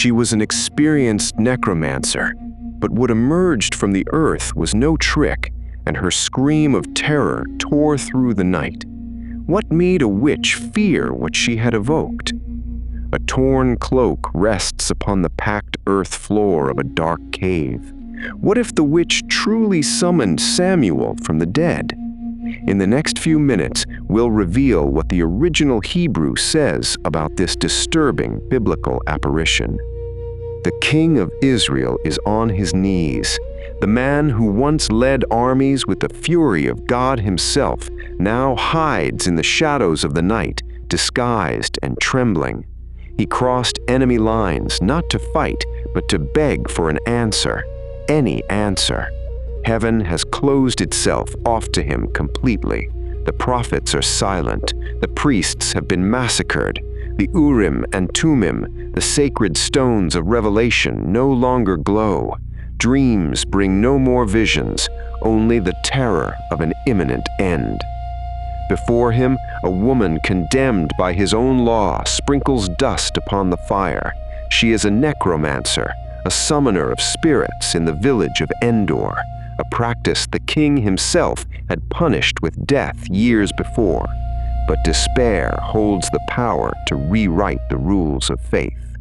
She was an experienced necromancer, but what emerged from the earth was no trick, and her scream of terror tore through the night. What made a witch fear what she had evoked? A torn cloak rests upon the packed earth floor of a dark cave. What if the witch truly summoned Samuel from the dead? In the next few minutes, we'll reveal what the original Hebrew says about this disturbing biblical apparition. The King of Israel is on his knees. The man who once led armies with the fury of God himself now hides in the shadows of the night, disguised and trembling. He crossed enemy lines not to fight, but to beg for an answer, any answer. Heaven has closed itself off to him completely. The prophets are silent. The priests have been massacred. The Urim and Tumim, the sacred stones of revelation, no longer glow. Dreams bring no more visions, only the terror of an imminent end. Before him, a woman condemned by his own law sprinkles dust upon the fire. She is a necromancer, a summoner of spirits in the village of Endor, a practice the king himself had punished with death years before. But despair holds the power to rewrite the rules of faith.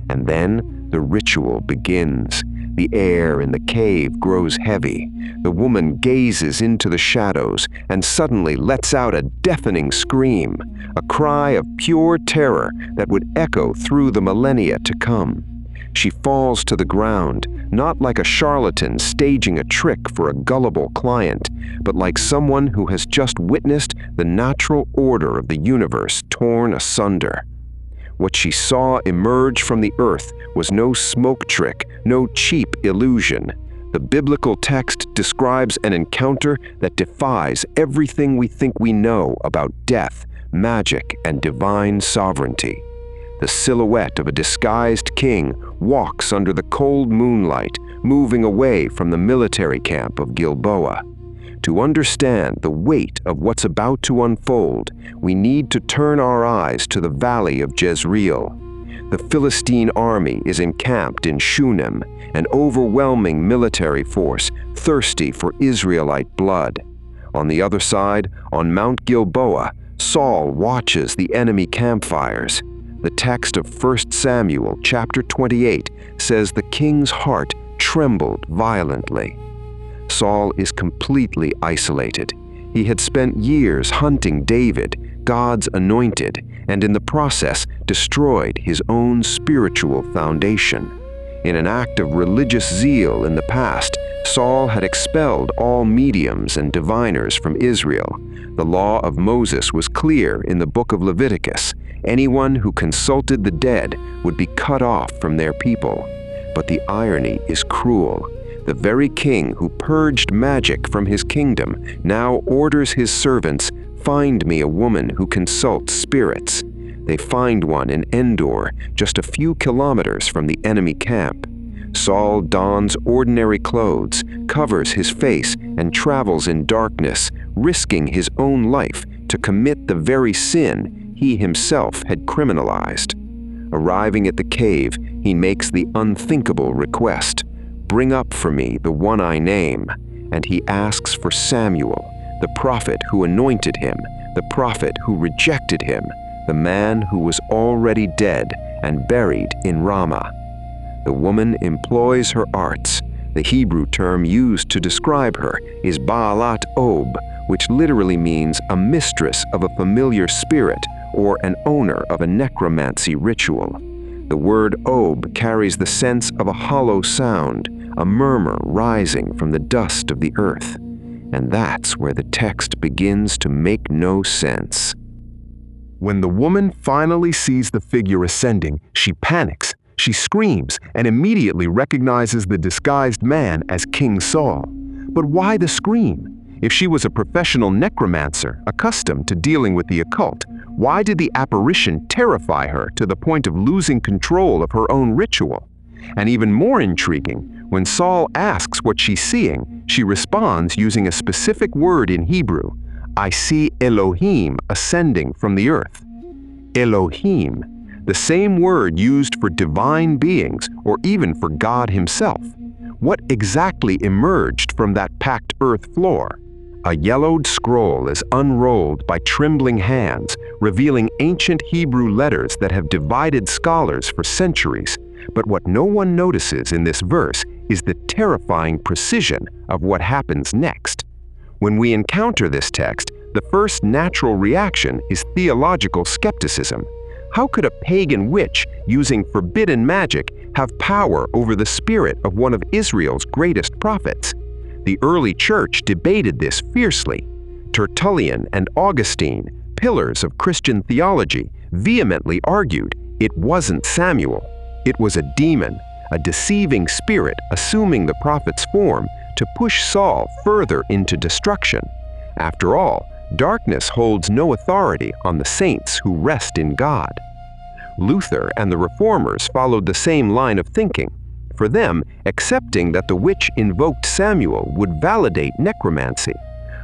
And then the ritual begins. The air in the cave grows heavy. The woman gazes into the shadows and suddenly lets out a deafening scream, a cry of pure terror that would echo through the millennia to come. She falls to the ground, not like a charlatan staging a trick for a gullible client, but like someone who has just witnessed the natural order of the universe torn asunder. What she saw emerge from the earth was no smoke trick, no cheap illusion. The biblical text describes an encounter that defies everything we think we know about death, magic, and divine sovereignty. The silhouette of a disguised king walks under the cold moonlight, moving away from the military camp of Gilboa. To understand the weight of what's about to unfold, we need to turn our eyes to the valley of Jezreel. The Philistine army is encamped in Shunem, an overwhelming military force thirsty for Israelite blood. On the other side, on Mount Gilboa, Saul watches the enemy campfires. The text of 1 Samuel chapter 28 says the king's heart trembled violently. Saul is completely isolated. He had spent years hunting David, God's anointed, and in the process destroyed his own spiritual foundation. In an act of religious zeal in the past, Saul had expelled all mediums and diviners from Israel. The law of Moses was clear in the book of Leviticus. Anyone who consulted the dead would be cut off from their people. But the irony is cruel. The very king who purged magic from his kingdom now orders his servants, "Find me a woman who consults spirits." They find one in Endor, just a few kilometers from the enemy camp. Saul dons ordinary clothes, covers his face, and travels in darkness, risking his own life to commit the very sin he himself had criminalized. Arriving at the cave, he makes the unthinkable request, "Bring up for me the one I name," and he asks for Samuel, the prophet who anointed him, the prophet who rejected him, the man who was already dead and buried in Ramah. The woman employs her arts. The Hebrew term used to describe her is Baalat Ob, which literally means a mistress of a familiar spirit or an owner of a necromancy ritual. The word Ob carries the sense of a hollow sound, a murmur rising from the dust of the earth. And that's where the text begins to make no sense. When the woman finally sees the figure ascending, she panics. She screams and immediately recognizes the disguised man as King Saul. But why the scream? If she was a professional necromancer accustomed to dealing with the occult, why did the apparition terrify her to the point of losing control of her own ritual? And even more intriguing, when Saul asks what she's seeing, she responds using a specific word in Hebrew, "I see Elohim ascending from the earth." Elohim. the same word used for divine beings or even for God himself. What exactly emerged from that packed earth floor? A yellowed scroll is unrolled by trembling hands, revealing ancient Hebrew letters that have divided scholars for centuries. But what no one notices in this verse is the terrifying precision of what happens next. When we encounter this text, the first natural reaction is theological skepticism. How could a pagan witch using forbidden magic have power over the spirit of one of Israel's greatest prophets? The early church debated this fiercely. Tertullian and Augustine, pillars of Christian theology, vehemently argued it wasn't Samuel. It was a demon, a deceiving spirit assuming the prophet's form to push Saul further into destruction. After all, darkness holds no authority on the saints who rest in God. Luther and the Reformers followed the same line of thinking. For them, accepting that the witch invoked Samuel would validate necromancy.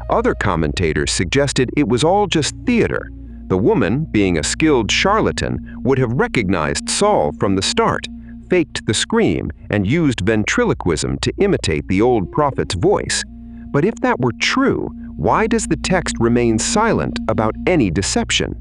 Other commentators suggested it was all just theater. The woman, being a skilled charlatan, would have recognized Saul from the start, faked the scream, and used ventriloquism to imitate the old prophet's voice. But if that were true, why does the text remain silent about any deception?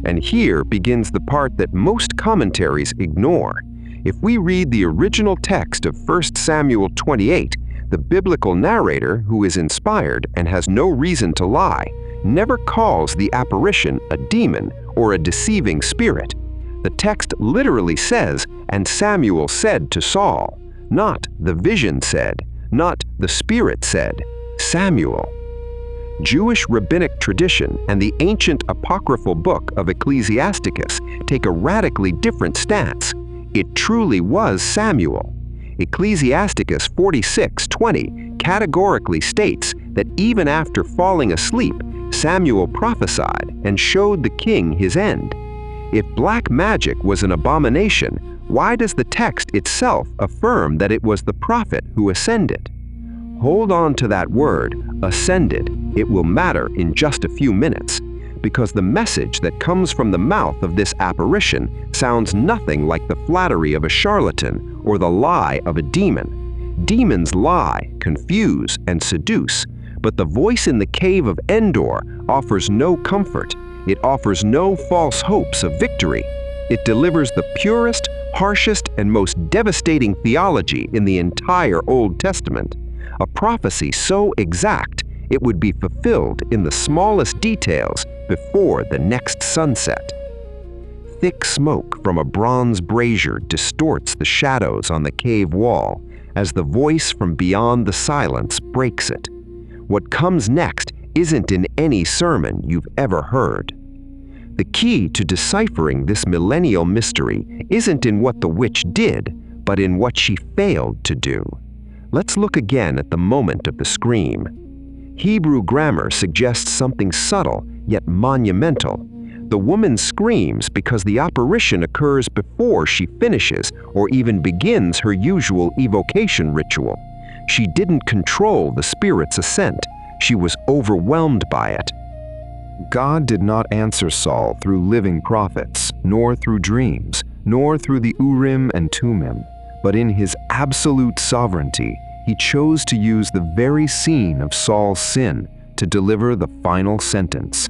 And here begins the part that most commentaries ignore. If we read the original text of 1 Samuel 28, the biblical narrator, who is inspired and has no reason to lie, never calls the apparition a demon or a deceiving spirit. The text literally says, "And Samuel said to Saul," not "the vision said," not "the spirit said," Samuel. Jewish rabbinic tradition and the ancient apocryphal book of Ecclesiasticus take a radically different stance. It truly was Samuel. Ecclesiasticus 46:20 categorically states that even after falling asleep, Samuel prophesied and showed the king his end. If black magic was an abomination, why does the text itself affirm that it was the prophet who ascended? Hold on to that word, ascended. It will matter in just a few minutes, because the message that comes from the mouth of this apparition sounds nothing like the flattery of a charlatan or the lie of a demon. Demons lie, confuse, and seduce, but the voice in the cave of Endor offers no comfort. It offers no false hopes of victory. It delivers the purest, harshest, and most devastating theology in the entire Old Testament. A prophecy so exact it would be fulfilled in the smallest details before the next sunset. Thick smoke from a bronze brazier distorts the shadows on the cave wall as the voice from beyond the silence breaks it. What comes next isn't in any sermon you've ever heard. The key to deciphering this millennial mystery isn't in what the witch did, but in what she failed to do. Let's look again at the moment of the scream. Hebrew grammar suggests something subtle yet monumental. The woman screams because the apparition occurs before she finishes or even begins her usual evocation ritual. She didn't control the spirit's ascent. She was overwhelmed by it. God did not answer Saul through living prophets, nor through dreams, nor through the Urim and Thummim, but in his absolute sovereignty, he chose to use the very scene of Saul's sin to deliver the final sentence.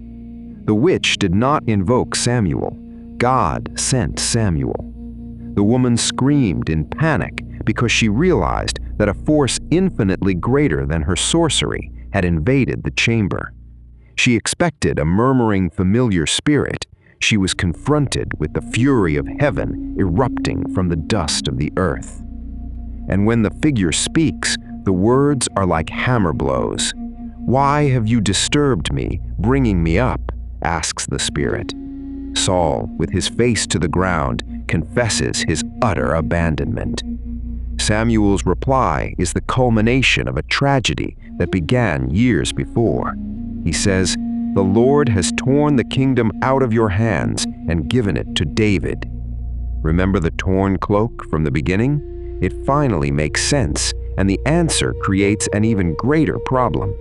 The witch did not invoke Samuel. God sent Samuel. The woman screamed in panic because she realized that a force infinitely greater than her sorcery had invaded the chamber. She expected a murmuring familiar spirit. She was confronted with the fury of heaven erupting from the dust of the earth. And when the figure speaks, the words are like hammer blows. "Why have you disturbed me, bringing me up?" asks the spirit. Saul, with his face to the ground, confesses his utter abandonment. Samuel's reply is the culmination of a tragedy that began years before. He says, "The Lord has torn the kingdom out of your hands and given it to David." Remember the torn cloak from the beginning? It finally makes sense, and the answer creates an even greater problem.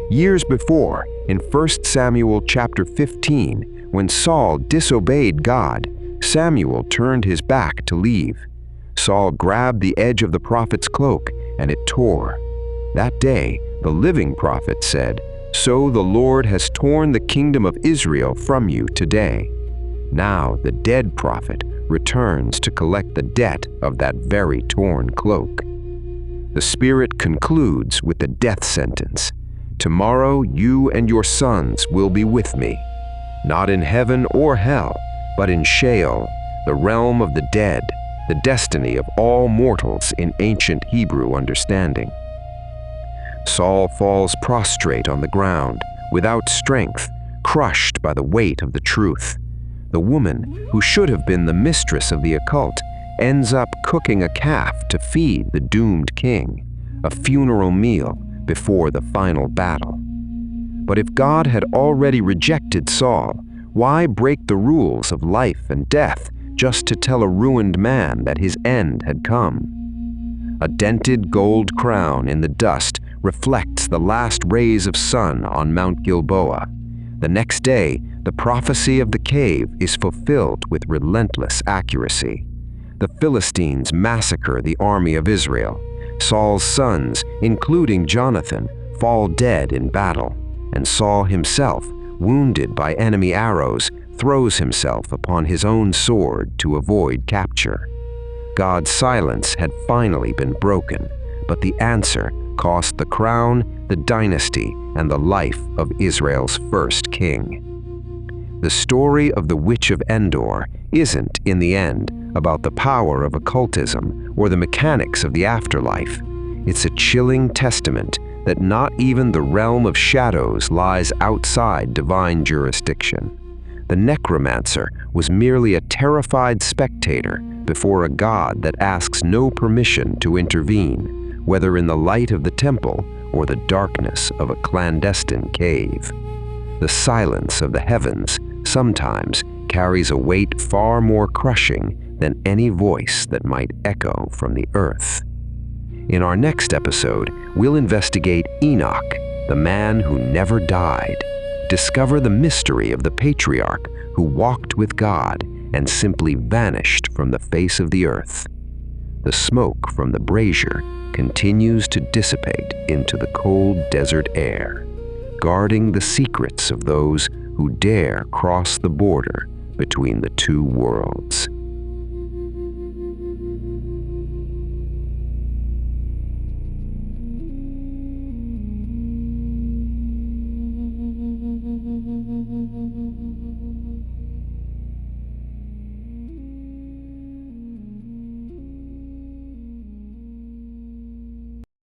Years before, in 1 Samuel chapter 15, when Saul disobeyed God, Samuel turned his back to leave. Saul grabbed the edge of the prophet's cloak, and it tore. That day, the living prophet said, "So the Lord has torn the kingdom of Israel from you today." Now the dead prophet returns to collect the debt of that very torn cloak. The Spirit concludes with the death sentence. "Tomorrow you and your sons will be with me, not in heaven or hell, but in Sheol, the realm of the dead, the destiny of all mortals in ancient Hebrew understanding." Saul falls prostrate on the ground, without strength, crushed by the weight of the truth. The woman, who should have been the mistress of the occult, ends up cooking a calf to feed the doomed king, a funeral meal before the final battle. But if God had already rejected Saul, why break the rules of life and death just to tell a ruined man that his end had come? A dented gold crown in the dust reflects the last rays of sun on Mount Gilboa. The next day, the prophecy of the cave is fulfilled with relentless accuracy. The Philistines massacre the army of Israel. Saul's sons, including Jonathan, fall dead in battle, and Saul himself, wounded by enemy arrows, throws himself upon his own sword to avoid capture. God's silence had finally been broken, but the answer cost the crown, the dynasty, and the life of Israel's first king. The story of the Witch of Endor isn't, in the end, about the power of occultism or the mechanics of the afterlife. It's a chilling testament that not even the realm of shadows lies outside divine jurisdiction. The necromancer was merely a terrified spectator before a God that asks no permission to intervene, whether in the light of the temple or the darkness of a clandestine cave. The silence of the heavens sometimes carries a weight far more crushing than any voice that might echo from the earth. In our next episode, we'll investigate Enoch, the man who never died, discover the mystery of the patriarch who walked with God and simply vanished from the face of the earth. The smoke from the brazier continues to dissipate into the cold desert air, guarding the secrets of those who dare cross the border between the two worlds.